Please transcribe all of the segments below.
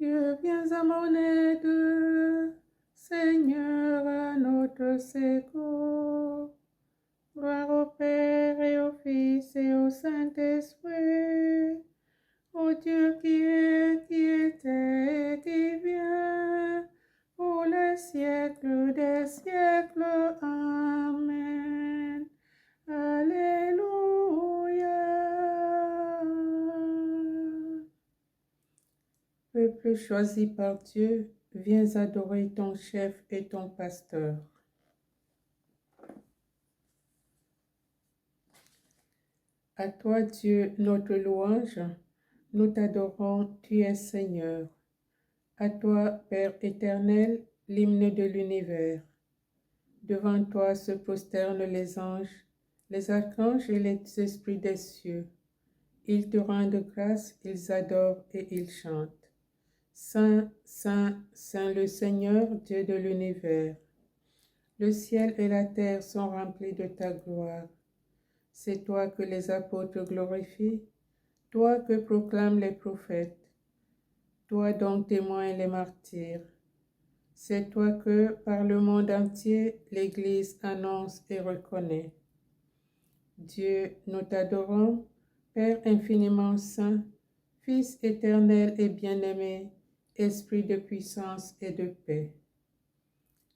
Dieu, viens à mon aide, Seigneur, à notre secours. Gloire au Père et au Fils et au Saint-Esprit, au Dieu qui est, qui était et qui vient, pour les siècles des siècles. Amen. Alléluia. Peuple choisi par Dieu, viens adorer ton chef et ton pasteur. À toi, Dieu, notre louange, nous t'adorons, tu es Seigneur. À toi, Père éternel, l'hymne de l'univers. Devant toi se prosternent les archanges et les esprits des cieux. Ils te rendent grâce, ils adorent et ils chantent. Saint, Saint, Saint le Seigneur, Dieu de l'univers. Le ciel et la terre sont remplis de ta gloire. C'est toi que les apôtres glorifient, toi que proclament les prophètes, toi dont témoignent les martyrs. C'est toi que, par le monde entier, l'Église annonce et reconnaît. Dieu, nous t'adorons, Père infiniment saint, Fils éternel et bien-aimé, Esprit de puissance et de paix.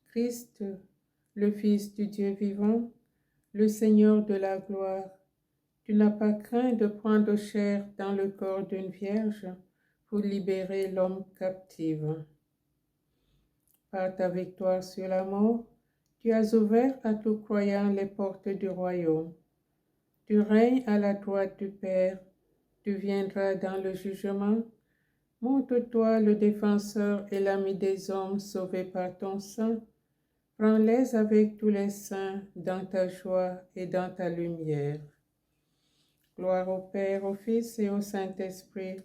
Christ, le Fils du Dieu vivant, le Seigneur de la gloire, tu n'as pas craint de prendre chair dans le corps d'une vierge pour libérer l'homme captif. Par ta victoire sur la mort, tu as ouvert à tout croyant les portes du royaume. Tu règnes à la droite du Père, tu viendras dans le jugement. Montre-toi le défenseur et l'ami des hommes sauvés par ton sang. Prends-les avec tous les saints dans ta joie et dans ta lumière. Gloire au Père, au Fils et au Saint-Esprit,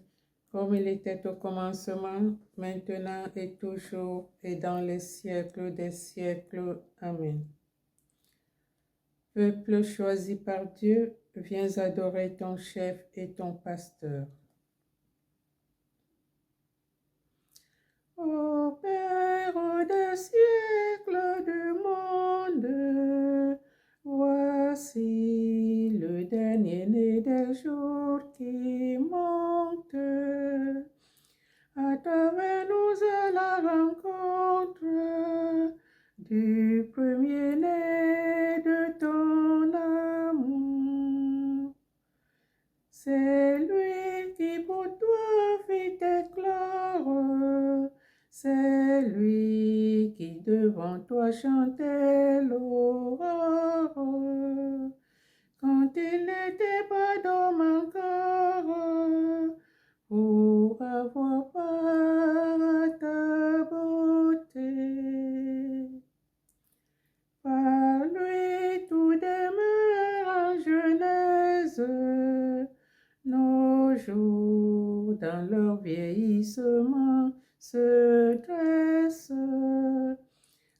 comme il était au commencement, maintenant et toujours, et dans les siècles des siècles. Amen. Peuple choisi par Dieu, viens adorer ton chef et ton pasteur. Ô Père des siècles du monde, voici le dernier-né des jours qui monte. Attends-nous à la rencontre du premier-né de ton amour. C'est lui qui pour toi fit éclore, c'est lui qui devant toi chantait l'aurore. Quand il n'était pas d'homme encore, pour avoir part à ta beauté. Par lui tout demeure en genèse, nos jours dans leur vieillissement se dressent,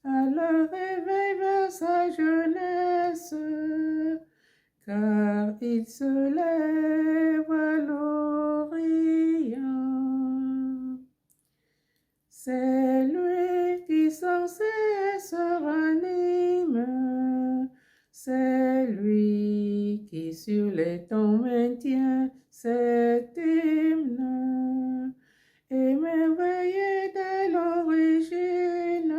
à leur réveil vers sa jeunesse, car il se lève à l'Orient. C'est lui qui sans cesse ranime, c'est lui qui sur les temps maintient cet hymne, émerveillé dès l'origine,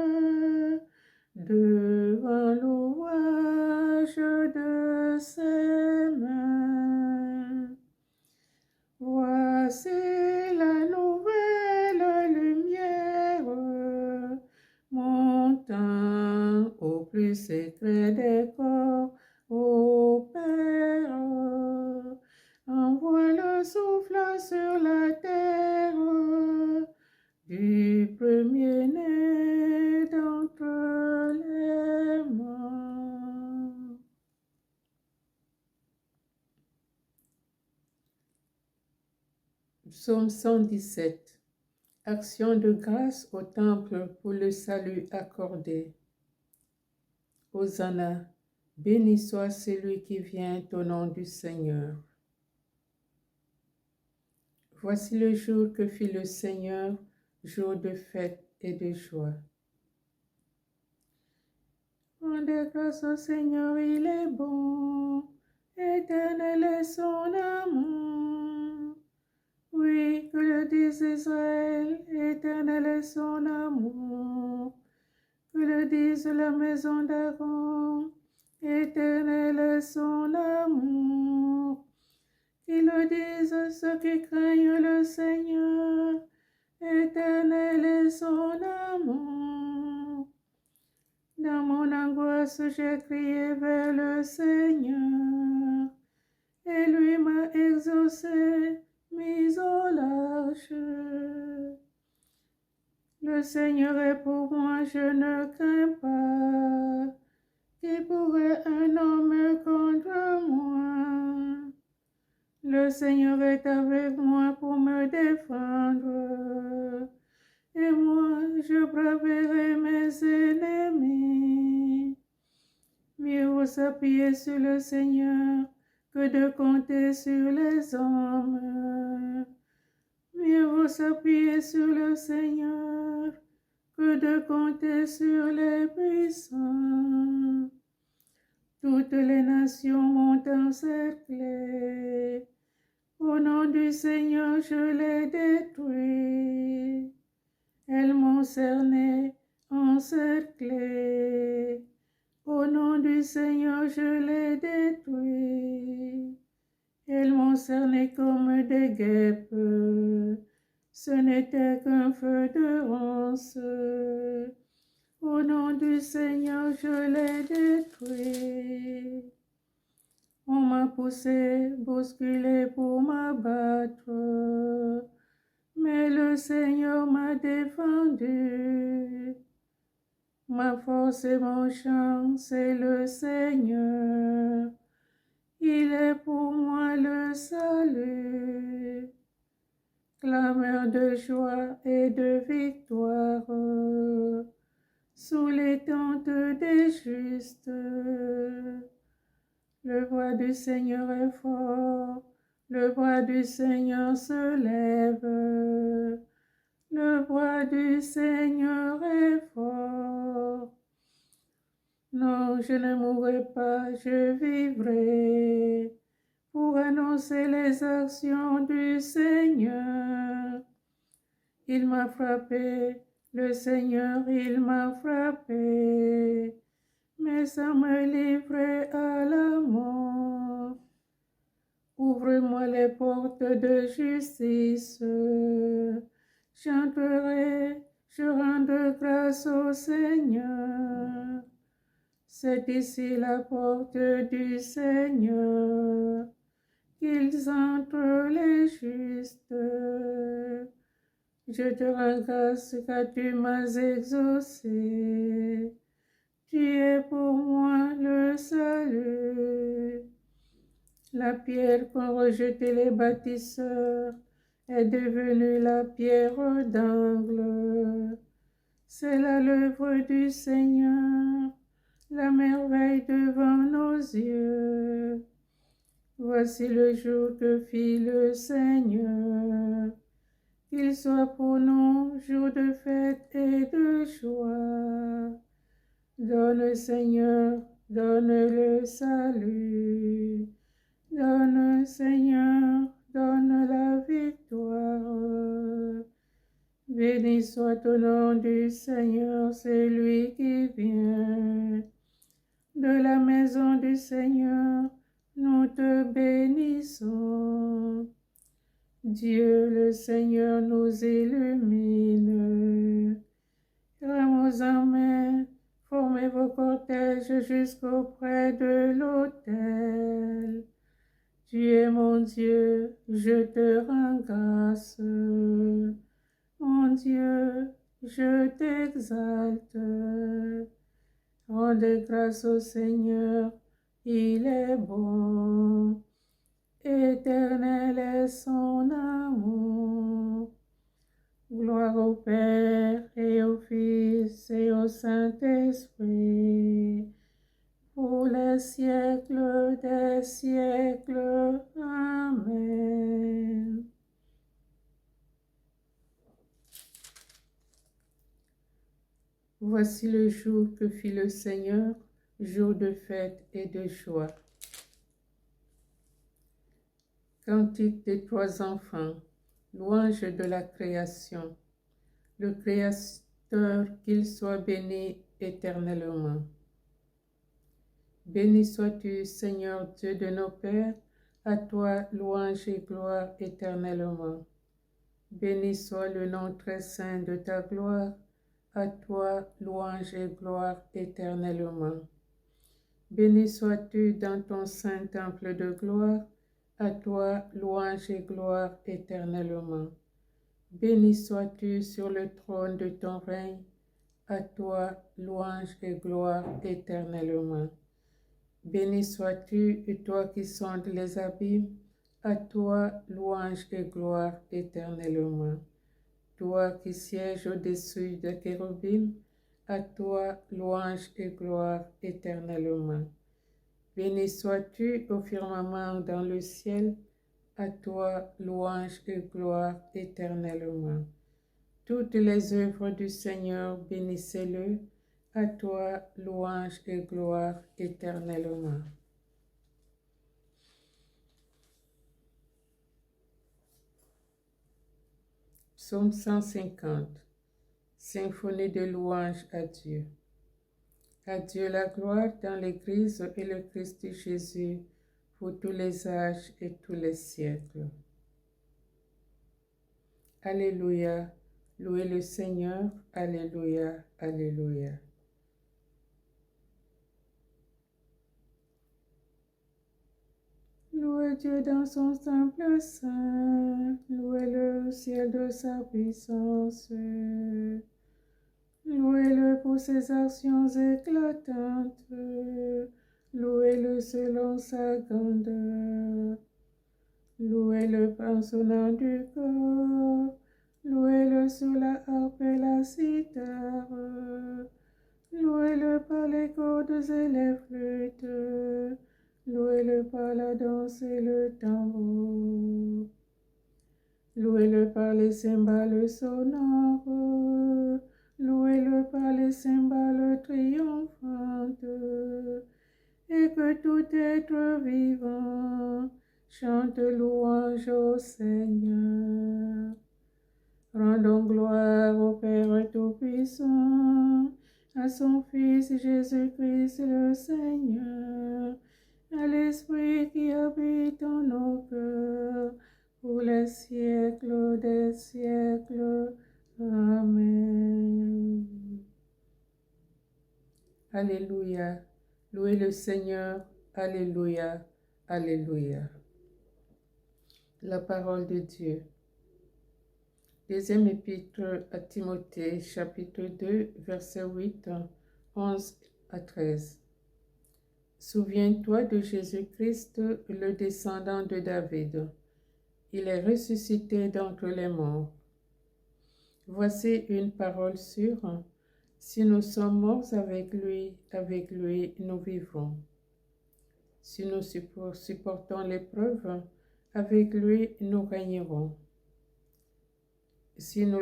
devant l'ouvrage de ses mains. Voici la nouvelle lumière, montant au plus secret des corps, ô Père. Envoie le souffle sur la terre du premier-né d'entre les morts. Psaume 117. Action de grâce au temple pour le salut accordé. Hosanna, béni soit celui qui vient au nom du Seigneur. Voici le jour que fit le Seigneur, jour de fête et de joie. Rendez grâce au Seigneur, il est bon, éternel est son amour. Oui, que le dise Israël, éternel est son amour. Que le dise la maison d'Aaron, éternel est son amour. Qu'ils le disent ceux qui craignent le Seigneur, éternel est son amour. Dans mon angoisse, j'ai crié vers le Seigneur, et lui m'a exaucé, mis au large. Le Seigneur est pour moi, je ne crains pas. Qui pourrait un homme contre moi? Le Seigneur est avec moi pour me défendre. Et moi, je braverai mes ennemis. Mieux vaut s'appuyer sur le Seigneur que de compter sur les hommes. Mieux vaut s'appuyer sur le Seigneur que de compter sur les puissants. Toutes les nations m'ont encerclé. Au nom du Seigneur, je les détruis. Elles m'ont cerné, encerclé. Au nom du Seigneur, je les détruis. Elles m'ont cerné comme des guêpes. Ce n'était qu'un feu de ronce. Au nom du Seigneur, je les détruis. On m'a poussé, bousculé pour m'abattre, mais le Seigneur m'a défendu. Ma force et mon chant, c'est le Seigneur. Il est pour moi le salut. Clameur de joie et de victoire sous les tentes des justes. Le bras du Seigneur est fort, le bras du Seigneur se lève. Le bras du Seigneur est fort. Non, je ne mourrai pas, je vivrai pour annoncer les actions du Seigneur. Il m'a frappé, le Seigneur, il m'a frappé, mais sans me livrer à la mort. Ouvre-moi les portes de justice. Chanterai, je rends grâce au Seigneur. C'est ici la porte du Seigneur, qu'ils entrent les justes. Je te rends grâce car tu m'as exaucé. Tu es pour moi le salut. La pierre qu'ont rejetée les bâtisseurs est devenue la pierre d'angle. C'est là l'œuvre du Seigneur, la merveille devant nos yeux. Voici le jour que fit le Seigneur. Qu'il soit pour nous jour de fête et de joie. Donne, Seigneur, donne le salut. Donne, Seigneur, donne la victoire. Béni soit au nom du Seigneur, c'est lui qui vient. De la maison du Seigneur, nous te bénissons. Dieu le Seigneur nous illumine. Ramos en main, formez vos cortèges jusqu'auprès de l'autel. Tu es mon Dieu, je te rends grâce. Mon Dieu, je t'exalte. Rendez grâce au Seigneur, il est bon. Éternel est son amour. Gloire au Père et au Fils et au Saint-Esprit, pour les siècles des siècles. Amen. Voici le jour que fit le Seigneur, jour de fête et de joie. Cantique des trois enfants, louange de la création. Le Créateur, qu'il soit béni éternellement. Béni sois-tu, Seigneur Dieu de nos pères, à toi louange et gloire éternellement. Béni soit le nom très saint de ta gloire, à toi louange et gloire éternellement. Béni sois-tu dans ton saint temple de gloire, à toi louange et gloire éternellement. Béni sois-tu sur le trône de ton règne, à toi louange et gloire éternellement. Béni sois-tu, toi qui sondes les abîmes, à toi louange et gloire éternellement. Toi qui sièges au-dessus des chérubins, à toi louange et gloire éternellement. Béni sois-tu au firmament dans le ciel, à toi louange et gloire éternellement. Toutes les œuvres du Seigneur, bénissez-le, à toi louange et gloire éternellement. Psaume 150. Symphonie de louange à Dieu. À Dieu la gloire dans l'Église et le Christ Jésus pour tous les âges et tous les siècles. Alléluia. Louez le Seigneur. Alléluia. Alléluia. Louez Dieu dans son temple saint. Louez-le au ciel de sa puissance. Louez-le pour ses actions éclatantes. Louez-le selon sa grandeur. Louez-le pansonnant du corps. Louez-le sur la harpe et la cithare. Louez-le par les cordes et les flûtes. Louez-le par la danse et le tambour. Louez-le par les cymbales sonores. Louez-le par les cymbales triomphantes. Et que tout être vivant chante louange au Seigneur. Rendons gloire au Père Tout-Puissant, à son Fils Jésus-Christ le Seigneur, à l'Esprit qui habite en nos cœurs, pour les siècles des siècles. Amen. Alléluia. Louez le Seigneur. Alléluia. Alléluia. La parole de Dieu. Deuxième épître à Timothée, chapitre 2, versets 8, 11 à 13. Souviens-toi de Jésus-Christ, le descendant de David. Il est ressuscité d'entre les morts. Voici une parole sûre. Si nous sommes morts avec lui nous vivons. Si nous supportons l'épreuve, avec lui nous régnerons. Si nous